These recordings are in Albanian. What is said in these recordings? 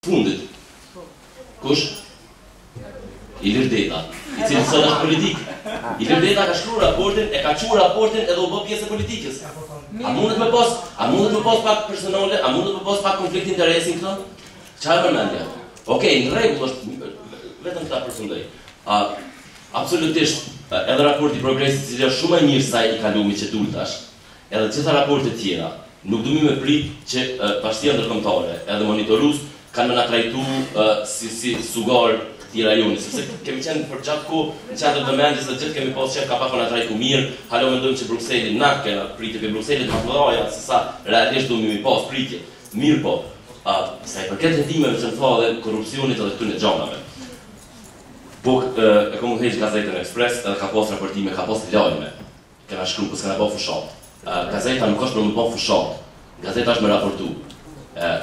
fundit. Kush? Ilir Deta, I cili sot është politik. Ilir Deta ka shkruar raportin, e ka quajtur raportin edhe u bë pjesë e politikës. A mundet me pas pak personale, a mundet me pas pak konflikt interesi këto? Çfarë përmendja? Okej, në rregull është vetëm ta përfundoj. Absolutisht, edhe raporti i progresit, i cili është shumë e mirë sa I kalumi që dultash, edhe gjitha raportet tjera, nuk duhet me prit që bashkia ndërkombëtare, edhe monitorues kanë më na trajtu si sugar këtij rajoni, sepse kemi qenë për gjatë kohë në çadër vëmendjes dhe gjithë kemi pas qef ka pak na trajtu mirë, halo mendojmë që Brukseli na kena pritje pe Brukselit më mëdha se sa realisht duhet mi pas pritje. Mirë po, sa I përket hetimeve që në dhe korrupsionit edhe këtyre gjanave. Po e komu heq gazetën Express edhe ka pas raportime, ka pas lajme. Kena shkruar po s'kena bë fushat. Gazeta nuk është për më bë fushat. Gazeta është me raportu.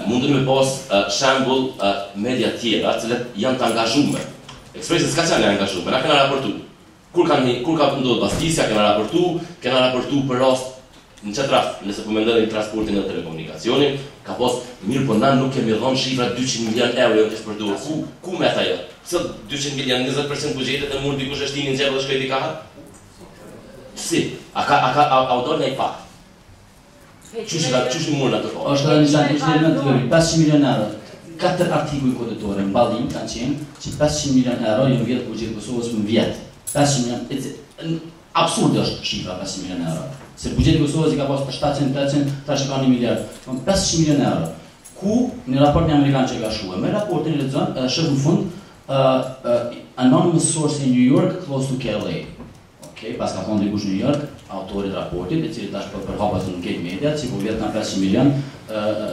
Mundën me pas shembull media tjera, të cilat janë të angazhuar. Expressi s'ka qenë angazhuar, na kena raportu. Kur ka ndodhur bastisja, kena raportu për rast në çfarë rast, nëse po mendoni transportin dhe telekomunikacionin, ka pas mirë po na nuk kemi dhënë shifra 200 milion euro që shpërdohet. Ku me ata jo? Pse 200 milion 20% buxhetit e mund dikush e shtini në xhep dhe shkoi di ka? Si? A u dol në fakt? Qysh mund ato? Është realizuar në të vëri 500 milion euro. 4 artikuj koditore në ballim kanë qenë që 500 milion euro në vjetë buxhetit Kosovës në vjet. 500 milion, absurd është shifra 500 milion euro. Se buxheti I Kosovës I ka pas për 700-800, tash ka 1 miliard. 500 milion euro. Ku në raportin amerikan që ka shkuar, me raportin e lexon edhe shef në fund anonymous source in New York close to KLA. Okej, pas ka thonë dikush në New York, autori I raportit, I cili tash përhapas në këtë media, që po vjet kanë 500 milion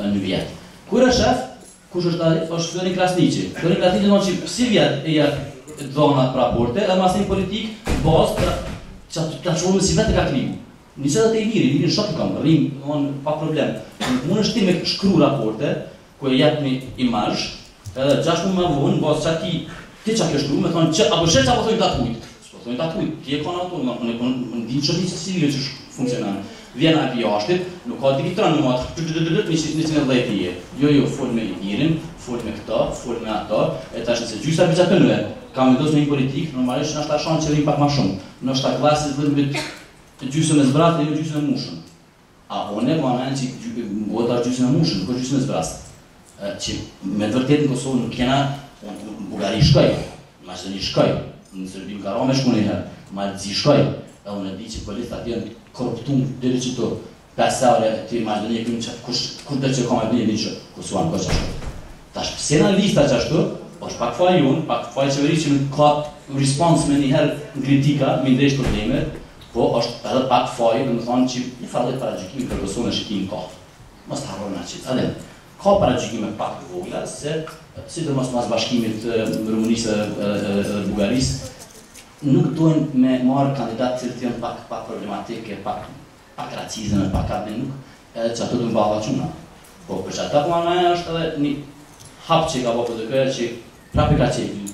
në vjet. Kur është shef, kush është ai? Është Flori Krasniqi. Flori Krasniqi thonë që si vjet e jep dhonat për raporte, edhe masë politik, bazë ta çojmë si vetë ka kliku. Nisë të liri në shok kam, rrim, pa problem. Mund është ti me shkru raporte, ku e jep një imazh, edhe 6 më vonë, bazë ti çka ke shkruar, më thonë që apo shet apo thonë datujt. Thonë datujt, ti e kanë autor, unë di çfarë është civile që funksionon. Vjen aty jashtit, nuk ka digitron në mod, në 110 Jo, fol me lirin, fol me këta, fol me ato, e tash se gjysa bizatënve. Kam vendosur në një politik, normalisht na shtashon që rrim pak më shumë. Në shtat klasit vetëm gjysmën e zbratë dhe gjysmën e mushën. A one po anë që ngota gjysmën e mushën, nuk gjysmën e zbratë. Që me vërtet në Kosovë nuk kena në Bullgari shkoj, në Maqedoni shkoj, në Serbi në Karame shku një herë, në Malzi shkoj, e unë e di që policat aty janë korruptum deri që to 5 ore të Maqedoni këtu çat kur do të komo bëni diçka, Kosova nuk ka çashtu. Tash pse na lista çashtu? Është pak faj unë, pak faj qeverisë që ka response me një herë në kritika, me ndesh problemet, po është edhe pak faj, do të thonë që një farë paragjykimi për Kosovën e shikim ka. Mos ta harroni atë. Adem, ka paragjykime pak të vogla se sidomos pas bashkimit të Rumunisë dhe Bullgarisë nuk duhen me marrë kandidatë që janë pak problematike, pak racizëm, pak nuk, edhe që ato duhen balla çuna. Po për çata plana është edhe një hap që ka bëu këtë që prapë ka qenë.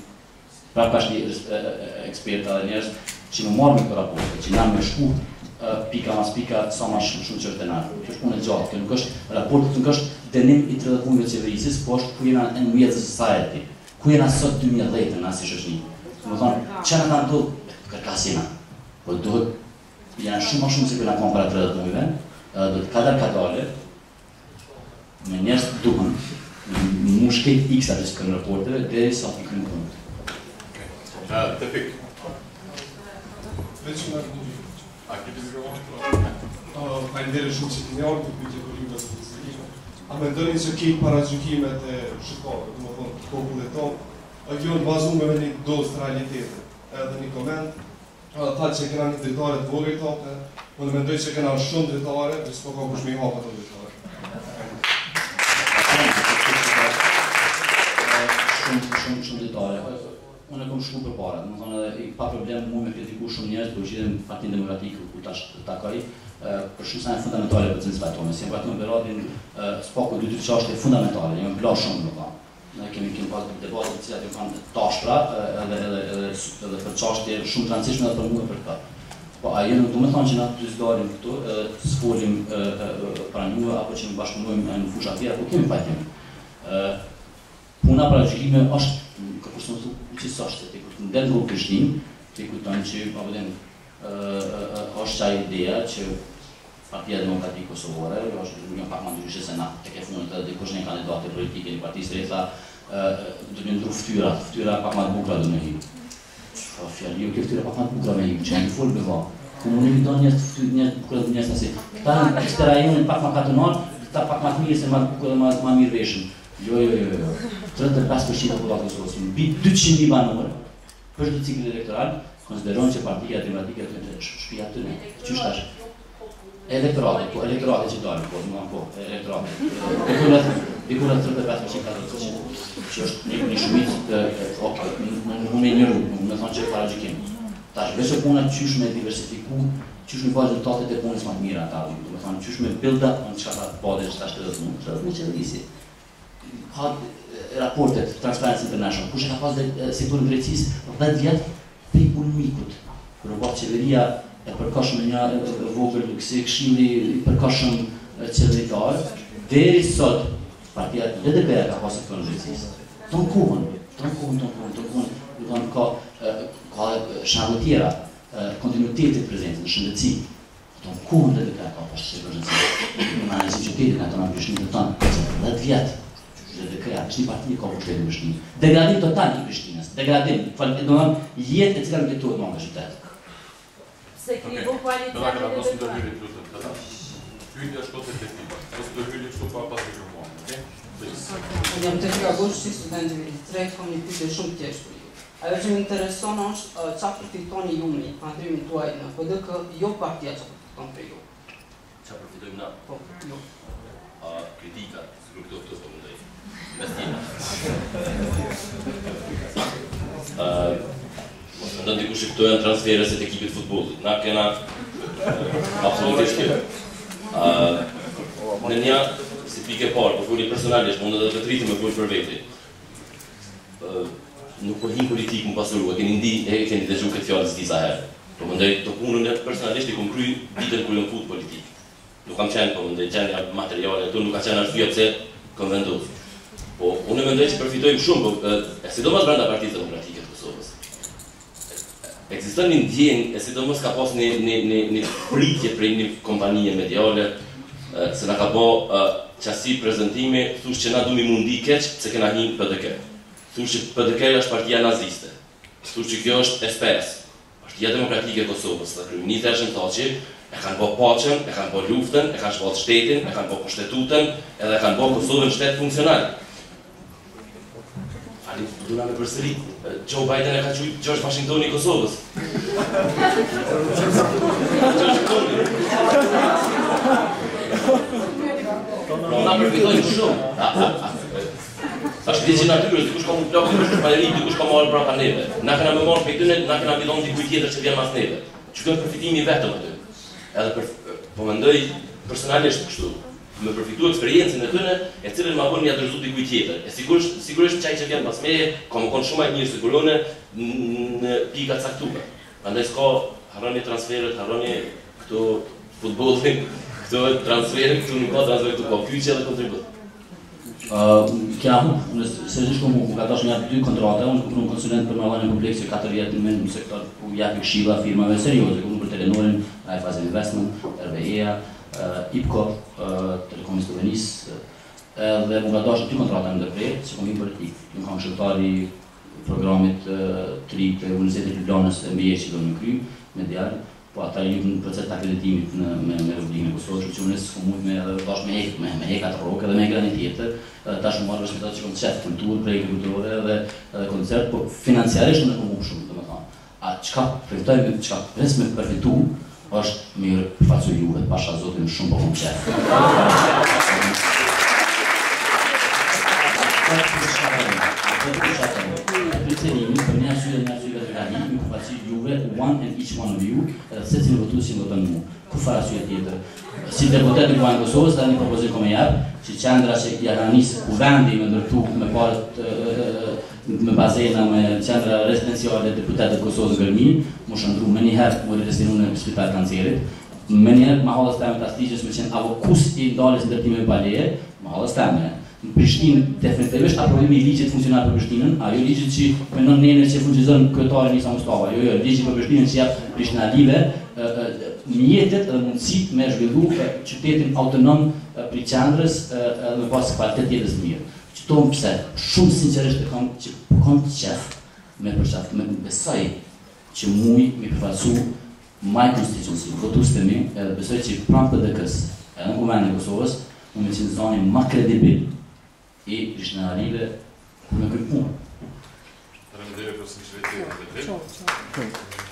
Prapë ka shni eksperta dhe njerëz që më marrë me këtë raporte, që na më shku pika mas pika sa më shumë që është denar. Kjo është punë e gjatë, kjo nuk është raporti, nuk është dënim I 30 punëve të qeverisë, po është ku jena në we as a society, ku jena sot 2010 na si shoqëri. Do të thonë, çfarë kanë ndodhur kërkasina. Po duhet janë shumë më shumë se kur na kanë para 30 punëve, do të kadar me njerëz duhen mushket X atë që kanë raporteve deri sa të kryejnë punë. Tefik. Faleminderit shumë që keni ardhur të pyetje kolegët e politikës. A mendoni se ke paragjykimet e shqiptarëve, domethënë popullit tonë, a kjo është bazuar me një dozë realiteti? Edhe një koment, ata që kanë një dritare të vogël tope, unë mendoj se kanë shumë dritare, dhe s'po ka kush më I hap ato dritare. Shumë dritare. Unë e kom shku për para, më thonë edhe pa problem mu me kritiku shumë njerëz, për gjithë në Partinë Demokratikë ku tash takoj, për shumë sene fundamentale për cënë tonë. Si më në Beradin, s'paku 2-3 çështje fundamentale, jemi bla shumë nuk ka. Ne kemi pas debatë të cilat kanë tashpra, edhe për çështje shumë të rëndësishme edhe për mua për këtë. Po ajo nuk do të thonë që na të zgjarim këtu, s'folim para mua apo që ne bashkëpunojmë në fusha tjera, po kemi pajtim. Puna para gjykime është, ka përshëndetur gjithsesi te kur ndel në Prishtinë, te kujtojnë që është çaj ideja që Partia Demokratike Kosovare, është një pak më ndryshe se na tek e fundit edhe dikush një kandidat politike në Partisë së Re do të ndru fytyra pak më të bukura do më hi. Çfarë fjalë, jo fytyra pak më të bukura me hi, që janë full beva. Komunimi do një bukura do njerëz asi. Këta në këtë rajon pak më katonor, këta pak më të mirë se më bukura më mirë veshën. Jo. 35% e popullatës Kosovës, mbi 200.000 banor, për çdo cikël elektoral, konsiderojnë që Partia Demokratike është shtëpia e tyre. Çu tash? Elektorate që dalin, elektorate. Dikur 35% që është një shumicë në një rrugë, me thonë që para gjykim. Tash, besë puna qysh me diversifiku, qysh me bëjë rezultatet e punës më të mira ata, me thonë qysh me build up në çka po dhe çka është në qeverisi. Ka raportet Transparency International, kush e ka pasur sektorin drejtësisë 10 vjet prej polemikut. Kur u bë qeveria e përkohshme një vogël si këshilli i përkohshëm qeveritar, deri sot Partia LDP ka pasur sektorin drejtësisë. Ton kohën, ka shembull tjera, kontinuiteti i prezencës në shëndetësi. Ton kohën LDP ka pasur sektorin drejtësisë. Në analizën e qytetit ato në Prishtinë tonë 10 vjet. LDP është një parti ka pushtetin në Prishtinë. Degradim total i Prishtinës. Degradim, jetë e cila nuk jetohet më në qytet. Se krivo qualità delle persone. Pyetja është kot efektive. Ose do hyjë kështu pa pas mikrofon, okay? Jam të Gagosh, si student i vitit 3, kam një pyetje shumë të thjeshtë për ju. Ajo që më intereson është çfarë përfitoni ju me ndrimin tuaj në PDK, jo partia çfarë përfiton për ju. Çfarë përfitojmë na? Po, jo. Kritika, sikur këto të mundoj. Mos mendon dikush që këto janë transferet e ekipit futbollit. Na kena absolutisht kjo. Në një si pikë e parë, por fuli personalisht, mund edhe të rritim me punë për veti. Nuk po hin politikë më pasurua, keni dëgjuar këtë fjalë disa herë. Po mendoj të punën personalisht i kam kryer ditën kur jam fut politik. Nuk kam qenë, po mendoj gjendja materiale ato nuk ka qenë arsye pse kam vendosur. Po unë mendoj që përfitojmë shumë, po sidomos brenda Partisë Demokratike të Kosovës. Ekziston një ndjenjë, sidomos ka pas një pritje prej një kompanie mediale, se na ka bë qasi prezantimi, thosh që na duhet mundi keq se kena një PDK. Thosh që PDK është partia naziste. Thosh që kjo është SPS, Partia Demokratike e Kosovës, dhe kryeministri Ershën Taçi e kanë bë paqen, e kanë bë luftën, e kanë shpallë shtetin, e kanë bë kushtetutën, edhe e kanë bë Kosovën shtet funksional. Duna me përsëri, Joe Biden e ka qujtë George Washingtoni i Kosovës. Na përfitojnë shumë. Është ligji natyrës, dikush ka mund plakë për shpalëri, dikush ka marrë brapa neve. Na kena me marrë për këtyne, na kena bidon dikuj tjetër që vjen mas neve. Që kënë përfitimi vetëm aty. Edhe po mendoj personalisht kështu. Me përfitu eksperiencën e tyre, e cilën ma bën një adresu dikuj tjetër. E sigurisht qaj që vjen pas meje, ka më konë shumë e mirë sigurone në pika caktuar. Andaj s'ka harroni transferet, harroni këto futbollin, këto transferet, këtu nuk ka transferet, këtu ka kyqe dhe kontribut. Kja unë seriosisht ka dash një 2 kontrate, unë kupru në konsulent për marrëdhënie komplekse 4 vjet në sektor ku japi këshilla firmave serioze, ku për Telenorin, Raiffeisen Investment, RBE-a, IPCO, Telekom Slovenisë, dhe më ka dashur 2 kontrata në ndërprerje, si komi politik. Unë kam këshilltari programit të ri të Universitetit Ljubljanës MBA që do më kry, medial, po ata jepin në proces të akreditimit me Republikën e Kosovës, që unë s'kam mund me hek atë rrokë edhe me grani tjetër, tash më marrë vështirësi që kam qef kulturë, prej kulturore edhe koncert, po financiarisht unë kam shumë, domethënë. A çka përfitojmë, çka pres me përfitu, është mirë përfacu juve, pasha zotin shumë po kom qef. Pritënimi për një arsye vetëdijnë, mi përfaci juve, one and each one of you, edhe se cilë votu si votën mu. Ku far arsye tjetër? Si deputet në Kuvajnë Kosovës, dhe një propozim kome jabë, që qendra që ja ka nisë ku vendi me ndërtu me parët me bazena me qendra rezidenciale deputetet Kosovës Gërmi, më shëndru me njëherë më restinu në spital kancerit, me njëherë ma halës teme të astigjes me qenë avokus i ndalës ndërtime baleje, ma halës teme. Në Prishtinë definitivisht aprovimi I ligjit funksionar për Prishtinën, ajo ligjit që mendon nene që funksionizon kryetari Nisa Mustafa, jo, ligji për Prishtinën që jep Prishtinavive mjetet dhe mundësit me zhvillu qytetin autonom për qendrës dhe me pas kvalitet jetës mirë. Qëtonë pse, shumë sinqerisht e kam që kam qef me përqaf, me besoj që muj mi përfacu maj konstitucionsi, votus të mi, edhe besoj që pranë PDK-s, edhe në Guvernën e Kosovës, me qenë zoni ma kredibil I Prishtinarive me kërë punë. Faleminderit për sinqeritetin e tij.